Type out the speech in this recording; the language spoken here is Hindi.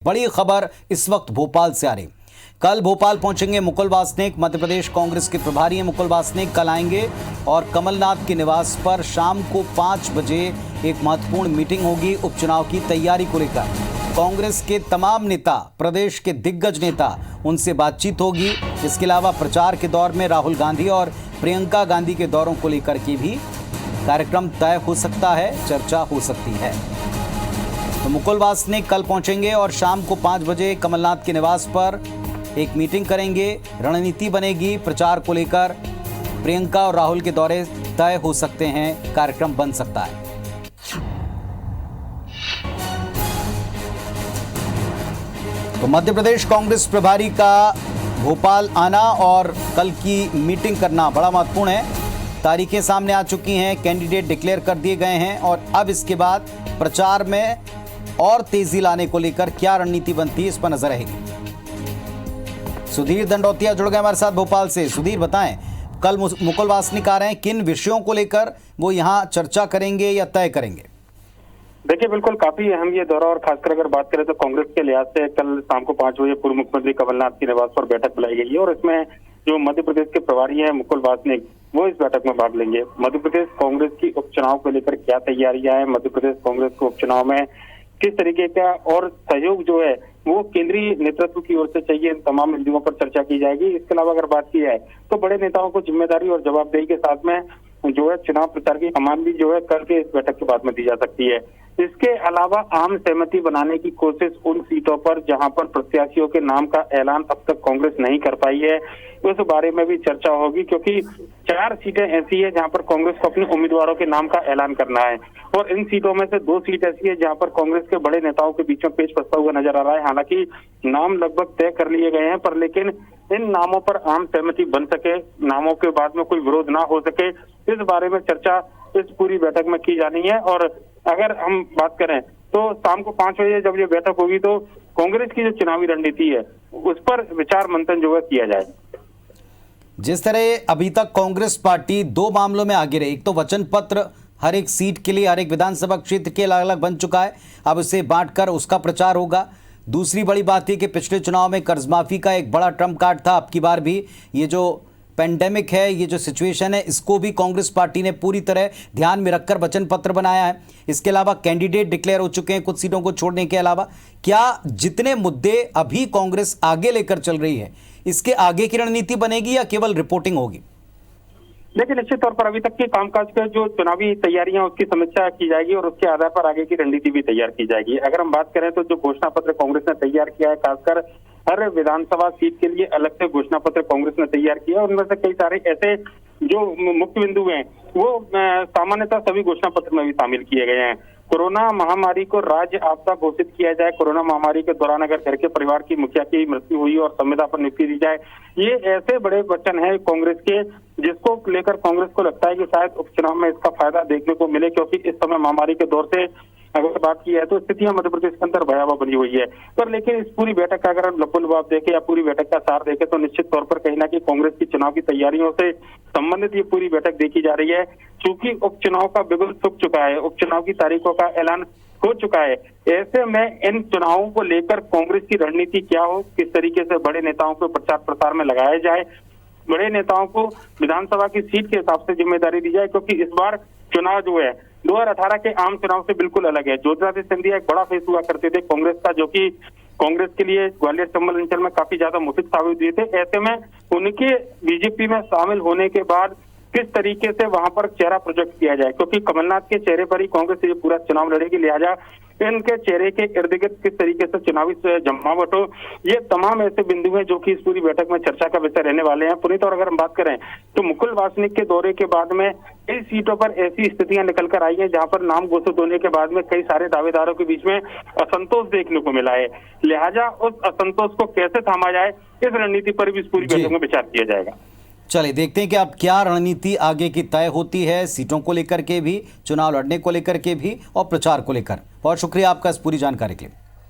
बड़ी खबर इस वक्त भोपाल से आ रही। कल भोपाल पहुंचेंगे मुकुल वासनिक। मध्य प्रदेश कांग्रेस के प्रभारी हैं मुकुल वासनिक। कल आएंगे और कमलनाथ के निवास पर शाम को 5 बजे एक महत्वपूर्ण मीटिंग होगी उपचुनाव की तैयारी को लेकर। कांग्रेस के तमाम नेता, प्रदेश के दिग्गज नेता, उनसे बातचीत होगी। इसके अलावा प्रचार के दौर में राहुल गांधी और प्रियंका गांधी के दौरों को लेकर के भी कार्यक्रम तय हो सकता है, चर्चा हो सकती है। तो मुकुल वासनिक कल पहुंचेंगे और शाम को 5 बजे कमलनाथ के निवास पर एक मीटिंग करेंगे। रणनीति बनेगी प्रचार को लेकर। प्रियंका और राहुल के दौरे तय हो सकते हैं, कार्यक्रम बन सकता है। तो मध्य प्रदेश कांग्रेस प्रभारी का भोपाल आना और कल की मीटिंग करना बड़ा महत्वपूर्ण है। तारीखें सामने आ चुकी हैं, कैंडिडेट डिक्लेयर कर दिए गए हैं और अब इसके बाद प्रचार में और तेजी लाने को लेकर क्या रणनीति बनती है, इस पर नजर रहेगी। सुधीर दंडौतिया जुड़ गए हमारे साथ भोपाल से। सुधीर, बताएं, कल मुकुल वासनिक आ रहे हैं, किन विषयों को लेकर वो यहाँ चर्चा करेंगे या तय करेंगे? देखिए, बिल्कुल काफी अहम ये दौरा, और खासकर अगर बात करें तो कांग्रेस के लिहाज से कल शाम को 5 बजे पूर्व मुख्यमंत्री कमलनाथ के निवास पर बैठक बुलाई गई है और इसमें जो मध्य प्रदेश के प्रभारी हैं मुकुल वासनिक, वो इस बैठक में भाग लेंगे। मध्य प्रदेश कांग्रेस की उपचुनाव को लेकर क्या तैयारियां हैं, मध्य प्रदेश कांग्रेस को उपचुनाव में किस तरीके का और सहयोग जो है वो केंद्रीय नेतृत्व की ओर से चाहिए, इन तमाम बिंदुओं पर चर्चा की जाएगी। इसके अलावा अगर बात की जाए तो बड़े नेताओं को जिम्मेदारी और जवाबदेही के साथ में जो है चुनाव प्रचार की कमान भी जो है कल के इस बैठक के बाद में दी जा सकती है। इसके अलावा आम सहमति बनाने की कोशिश उन सीटों पर जहां पर प्रत्याशियों के नाम का ऐलान अब तक कांग्रेस नहीं कर पाई है, उस बारे में भी चर्चा होगी, क्योंकि 4 सीटें ऐसी है जहां पर कांग्रेस को अपने उम्मीदवारों के नाम का ऐलान करना है और इन सीटों में से 2 सीट ऐसी है जहां पर कांग्रेस के बड़े नेताओं के बीच में पेच फंसता हुआ नजर आ रहा है। हालांकि नाम लगभग तय कर लिए गए हैं, पर लेकिन इन नामों पर आम सहमति बन सके, नामों के बाद में कोई विरोध ना हो सके, इस बारे में चर्चा इस पूरी बैठक में की जानी है। और अगर हम बात करें तो शाम को 5 बजे जब ये बैठक होगी तो कांग्रेस की जो चुनावी रणनीति है उस पर विचार मंथन जो है किया जाए। जिस तरह अभी तक कांग्रेस पार्टी 2 मामलों में आगे रही, एक तो वचन पत्र हर एक सीट के लिए, हर एक विधानसभा क्षेत्र के अलग अलग बन चुका है, अब उसे बांटकर उसका प्रचार होगा। दूसरी बड़ी बात यह कि पिछले चुनाव में कर्ज माफी का एक बड़ा ट्रम्प कार्ड था, अब की बार भी ये जो पेंडेमिक है, ये जो सिचुएशन है, इसको भी कांग्रेस पार्टी ने पूरी तरह ध्यान में रखकर वचन पत्र बनाया है। इसके अलावा कैंडिडेट डिक्लेयर हो चुके हैं कुछ सीटों को छोड़ने के अलावा। क्या जितने मुद्दे अभी कांग्रेस आगे लेकर चल रही है, इसके आगे की रणनीति बनेगी या केवल रिपोर्टिंग होगी? देखिए, निश्चित तौर पर अभी तक के कामकाज के जो चुनावी तैयारियां उसकी समीक्षा की जाएगी और उसके आधार पर आगे की रणनीति भी तैयार की जाएगी। अगर हम बात करें तो जो घोषणा पत्र कांग्रेस ने तैयार किया है, खासकर हर विधानसभा सीट के लिए अलग से घोषणा पत्र कांग्रेस ने तैयार किया, उनमें से कई सारे ऐसे जो मुख्य बिंदु हैं वो सामान्यतः सभी घोषणा पत्र में भी शामिल किए गए हैं। कोरोना महामारी को राज्य आपदा घोषित किया जाए, कोरोना महामारी के दौरान अगर घर के परिवार की मुखिया की मृत्यु हुई और संविदा पर नियुक्ति दी जाए, ये ऐसे बड़े वचन है कांग्रेस के जिसको लेकर कांग्रेस को लगता है कि शायद उपचुनाव में इसका फायदा देखने को मिले, क्योंकि इस समय महामारी के दौर से अगर बात की है तो स्थितियां मध्य प्रदेश के अंदर भयावह बनी हुई है। पर लेकिन इस पूरी बैठक का अगर हम लपोलुभाव देखें या पूरी बैठक का सार देखें तो निश्चित तौर पर कहीं ना कहीं कांग्रेस की चुनाव की तैयारियों से संबंधित ये पूरी बैठक देखी जा रही है। चूंकि उपचुनाव का बिगुल सूख चुका है, उपचुनाव की तारीखों का ऐलान हो चुका है, ऐसे में इन चुनावों को लेकर कांग्रेस की रणनीति क्या हो, किस तरीके से बड़े नेताओं को प्रचार प्रसार में लगाया जाए, बड़े नेताओं को विधानसभा की सीट के हिसाब से जिम्मेदारी दी जाए, क्योंकि इस बार चुनाव जो है 2018 के आम चुनाव से बिल्कुल अलग है। ज्योतिरादित्य सिंधिया एक बड़ा फेस हुआ करते थे कांग्रेस का, जो कि कांग्रेस के लिए ग्वालियर चंबल अंचल में काफी ज्यादा मुफीद साबित हुए थे। ऐसे में उनके बीजेपी में शामिल होने के बाद किस तरीके से वहां पर चेहरा प्रोजेक्ट किया जाए, क्योंकि कमलनाथ के चेहरे पर ही कांग्रेस ये पूरा चुनाव लड़ेगी, लिहाजा इनके चेहरे के इर्द गिर्द किस तरीके से चुनावी जमावट हो, ये तमाम ऐसे बिंदु हैं जो कि इस पूरी बैठक में चर्चा का विषय रहने वाले हैं। पुनीत, और अगर हम बात करें तो मुकुल वासनिक के दौरे के बाद में कई सीटों पर ऐसी स्थितियां निकल कर आई है जहां पर नाम घोषित होने के बाद में कई सारे दावेदारों के बीच में असंतोष देखने को मिला है, लिहाजा उस असंतोष को कैसे थामा जाए, इस रणनीति पर भी इस पूरी बैठक में विचार किया जाएगा। चलिए देखते हैं कि अब क्या रणनीति आगे की तय होती है, सीटों को लेकर के भी, चुनाव लड़ने को लेकर के भी और प्रचार को लेकर। बहुत शुक्रिया आपका इस पूरी जानकारी के लिए।